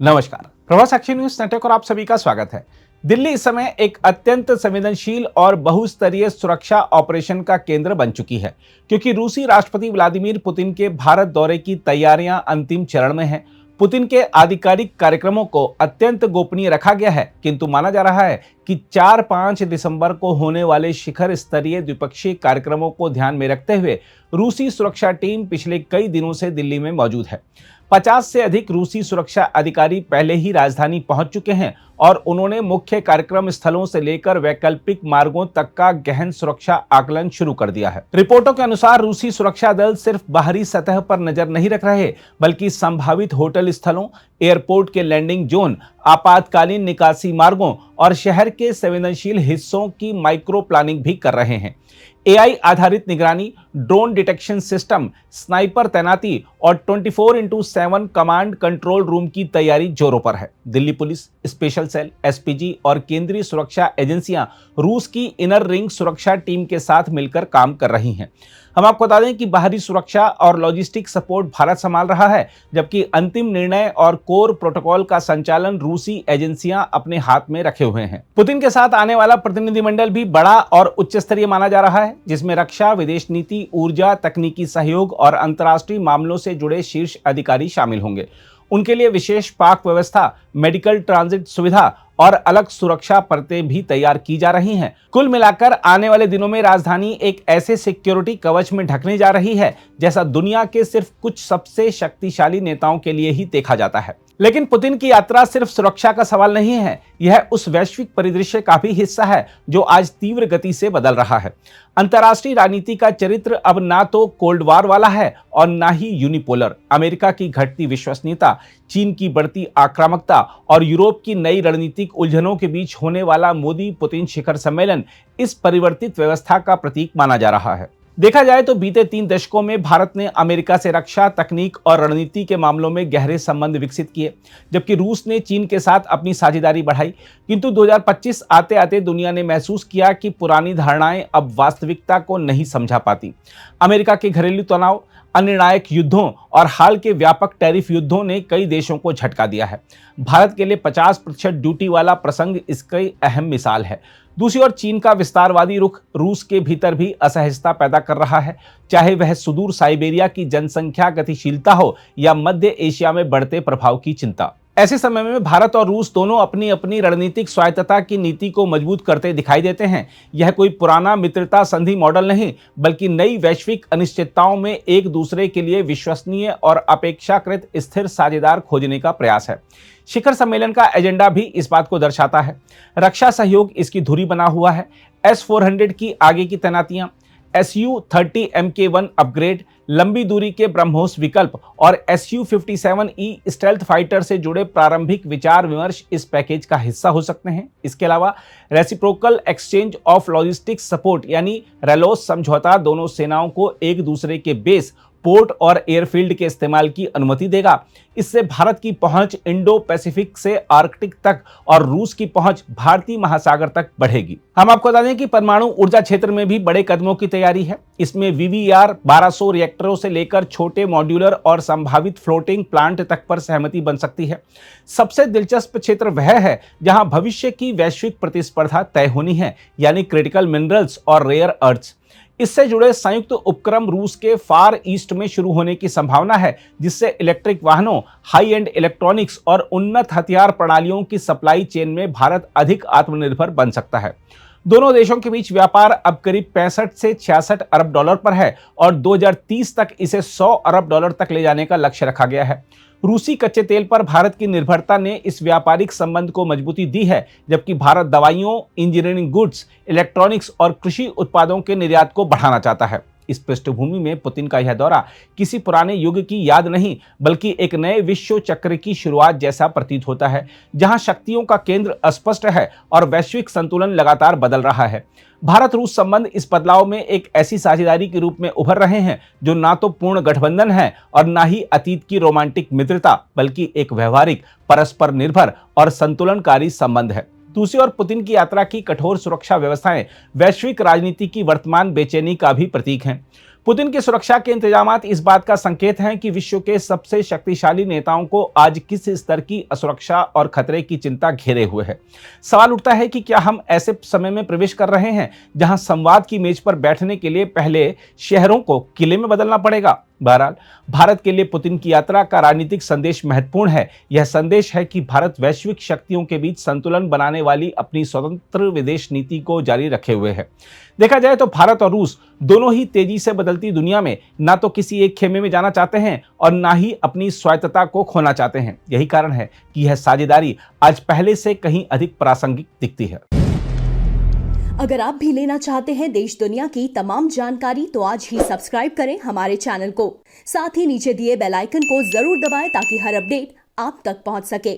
नमस्कार, प्रभात साक्षी news network और आप सभी का स्वागत है। दिल्ली इस समय एक अत्यंत संवेदनशील और बहुस्तरीय सुरक्षा ऑपरेशन का केंद्र बन चुकी है, क्योंकि रूसी राष्ट्रपति व्लादिमीर पुतिन के भारत दौरे की तैयारियां अंतिम चरण में हैं। पुतिन के आधिकारिक कार्यक्रमों को अत्यंत गोपनीय रखा गया है, किंतु माना जा रहा है कि 4-5 दिसंबर को होने वाले शिखर स्तरीय द्विपक्षीय कार्यक्रमों को ध्यान में रखते हुए रूसी सुरक्षा टीम पिछले कई दिनों से दिल्ली में मौजूद है। 50 से अधिक रूसी सुरक्षा अधिकारी पहले ही राजधानी पहुंच चुके हैं और उन्होंने मुख्य कार्यक्रम स्थलों से लेकर वैकल्पिक मार्गों तक का गहन सुरक्षा आकलन शुरू कर दिया है। रिपोर्टों के अनुसार रूसी सुरक्षा दल सिर्फ बाहरी सतह पर नजर नहीं रख रहे, बल्कि संभावित होटल स्थलों, एयरपोर्ट के लैंडिंग जोन, आपातकालीन निकासी मार्गों और शहर के संवेदनशील हिस्सों की माइक्रो प्लानिंग भी कर रहे हैं। एआई आधारित निगरानी, ड्रोन डिटेक्शन सिस्टम, स्नाइपर तैनाती और 24/7 कमांड कंट्रोल रूम की तैयारी जोरों पर है। Delhi police, special cell, SPG और केंद्रीय सुरक्षा एजेंसियां रूस की इनर रिंग सुरक्षा टीम के साथ मिलकर काम कर रही हैं। हम आपको बता दें कि बाहरी सुरक्षा और लॉजिस्टिक सपोर्ट भारत संभाल रहा है, जबकि अंतिम निर्णय और कोर प्रोटोकॉल का संचालन रूसी एजेंसियां अपने हाथ में रखे हुए हैं। पुतिन के साथ आने वाला प्रतिनिधिमंडल भी बड़ा और उच्च स्तरीय माना जा रहा है, जिसमें रक्षा, विदेश नीति, ऊर्जा, तकनीकी सहयोग और अंतर्राष्ट्रीय मामलों से जुड़े शीर्ष अधिकारी शामिल होंगे। उनके लिए विशेष पाक व्यवस्था, मेडिकल ट्रांजिट सुविधा और अलग सुरक्षा परतें भी तैयार की जा रही हैं। कुल मिलाकर आने वाले दिनों में राजधानी एक ऐसे सिक्योरिटी कवच में ढकने जा रही है जैसा दुनिया के सिर्फ कुछ सबसे शक्तिशाली नेताओं के लिए ही देखा जाता है। लेकिन पुतिन की यात्रा सिर्फ सुरक्षा का सवाल नहीं है, यह उस वैश्विक परिदृश्य का भी हिस्सा है जो आज तीव्र गति से बदल रहा है। अंतर्राष्ट्रीय राजनीति का चरित्र अब ना तो कोल्ड वॉर वाला है और ना ही यूनिपोलर। अमेरिका की घटती विश्वसनीयता, चीन की बढ़ती आक्रामकता और यूरोप की नई रणनीतिक उलझनों के बीच होने वाला मोदी पुतिन शिखर सम्मेलन इस परिवर्तित व्यवस्था का प्रतीक माना जा रहा है। देखा जाए तो बीते 3 दशकों में भारत ने अमेरिका से रक्षा, तकनीक और रणनीति के मामलों में गहरे संबंध विकसित किए, जबकि रूस ने चीन के साथ अपनी साझेदारी बढ़ाई। किंतु 2025 आते आते दुनिया ने महसूस किया कि पुरानी धारणाएं अब वास्तविकता को नहीं समझा पाती। अमेरिका के घरेलू तनाव, अनिर्णायक युद्धों और हाल के व्यापक टैरिफ युद्धों ने कई देशों को झटका दिया है। भारत के लिए 50% ड्यूटी वाला प्रसंग इसकी अहम मिसाल है। दूसरी ओर चीन का विस्तारवादी रुख रूस के भीतर भी असहजता पैदा कर रहा है, चाहे वह सुदूर साइबेरिया की जनसंख्या गतिशीलता हो या मध्य एशिया में बढ़ते प्रभाव की चिंता। ऐसे समय में भारत और रूस दोनों अपनी अपनी रणनीतिक स्वायत्तता की नीति को मजबूत करते दिखाई देते हैं। यह कोई पुराना मित्रता संधि मॉडल नहीं, बल्कि नई वैश्विक अनिश्चितताओं में एक दूसरे के लिए विश्वसनीय और अपेक्षाकृत स्थिर साझेदार खोजने का प्रयास है। शिखर सम्मेलन का एजेंडा भी इस बात को दर्शाता है। रक्षा सहयोग इसकी धुरी बना हुआ है। S-400 की आगे की तैनातियां, Su-30 Mk1 अपग्रेड, लंबी दूरी के ब्रह्मोस विकल्प और Su-57E स्टेल्थ फाइटर से जुड़े प्रारंभिक विचार विमर्श इस पैकेज का हिस्सा हो सकते हैं। इसके अलावा reciprocal exchange of logistics support यानी रेलोस समझौता दोनों सेनाओं को एक दूसरे के बेस, पोर्ट और एयरफील्ड के इस्तेमाल की अनुमति देगा। इससे भारत की पहुंच इंडो पैसिफिक से आर्कटिक तक और रूस की पहुंच भारतीय महासागर तक बढ़ेगी। हम आपको बता दें कि परमाणु ऊर्जा क्षेत्र में भी बड़े कदमों की तैयारी है। इसमें VVER 1200 रिएक्टरों से लेकर छोटे मॉड्यूलर और संभावित फ्लोटिंग प्लांट तक पर सहमति बन सकती है। सबसे दिलचस्प क्षेत्र वह है जहां भविष्य की वैश्विक प्रतिस्पर्धा तय होनी है, यानी क्रिटिकल मिनरल्स और रेयर अर्थ्स। इससे जुड़े संयुक्त उपक्रम रूस के फार ईस्ट में शुरू होने की संभावना है, जिससे इलेक्ट्रिक वाहनों, हाई एंड इलेक्ट्रॉनिक्स और उन्नत हथियार प्रणालियों की सप्लाई चेन में भारत अधिक आत्मनिर्भर बन सकता है। दोनों देशों के बीच व्यापार अब करीब 65 से 66 अरब डॉलर पर है और 2030 तक इसे 100 अरब डॉलर तक ले जाने का लक्ष्य रखा गया है। रूसी कच्चे तेल पर भारत की निर्भरता ने इस व्यापारिक संबंध को मजबूती दी है, जबकि भारत दवाइयों, इंजीनियरिंग गुड्स, इलेक्ट्रॉनिक्स और कृषि उत्पादों के निर्यात को बढ़ाना चाहता है। इस पृष्ठभूमि में पुतिन का यह दौरा किसी पुराने युग की याद नहीं, बल्कि एक नए विश्व चक्र की शुरुआत जैसा प्रतीत होता है, जहां शक्तियों का केंद्र अस्पष्ट है और वैश्विक संतुलन लगातार बदल रहा है। भारत रूस संबंध इस बदलाव में एक ऐसी साझेदारी के रूप में उभर रहे हैं जो ना तो पूर्ण गठबंधन है और ना ही अतीत की रोमांटिक मित्रता, बल्कि एक व्यवहारिक, परस्पर निर्भर और संतुलनकारी संबंध है। दूसरी ओर पुतिन की यात्रा की कठोर सुरक्षा व्यवस्थाएं वैश्विक राजनीति की वर्तमान बेचैनी का भी प्रतीक हैं। पुतिन की सुरक्षा के इंतजामात इस बात का संकेत हैं कि विश्व के सबसे शक्तिशाली नेताओं को आज किस स्तर की असुरक्षा और खतरे की चिंता घेरे हुए है। सवाल उठता है कि क्या हम ऐसे समय में प्रवेश कर रहे हैं जहां संवाद की मेज पर बैठने के लिए पहले शहरों को किले में बदलना पड़ेगा। बहरहाल, भारत के लिए पुतिन की यात्रा का राजनीतिक संदेश महत्वपूर्ण है। यह संदेश है कि भारत वैश्विक शक्तियों के बीच संतुलन बनाने वाली अपनी स्वतंत्र विदेश नीति को जारी रखे हुए है। देखा जाए तो भारत और रूस दोनों ही तेजी से बदलती दुनिया में ना तो किसी एक खेमे में जाना चाहते हैं और ना ही अपनी स्वायत्तता को खोना चाहते हैं। यही कारण है कि यह साझेदारी आज पहले से कहीं अधिक प्रासंगिक दिखती है। अगर आप भी लेना चाहते हैं देश दुनिया की तमाम जानकारी तो आज ही सब्सक्राइब करें हमारे चैनल को। साथ ही नीचे दिए बेल आइकन को जरूर दबाएं ताकि हर अपडेट आप तक पहुंच सके।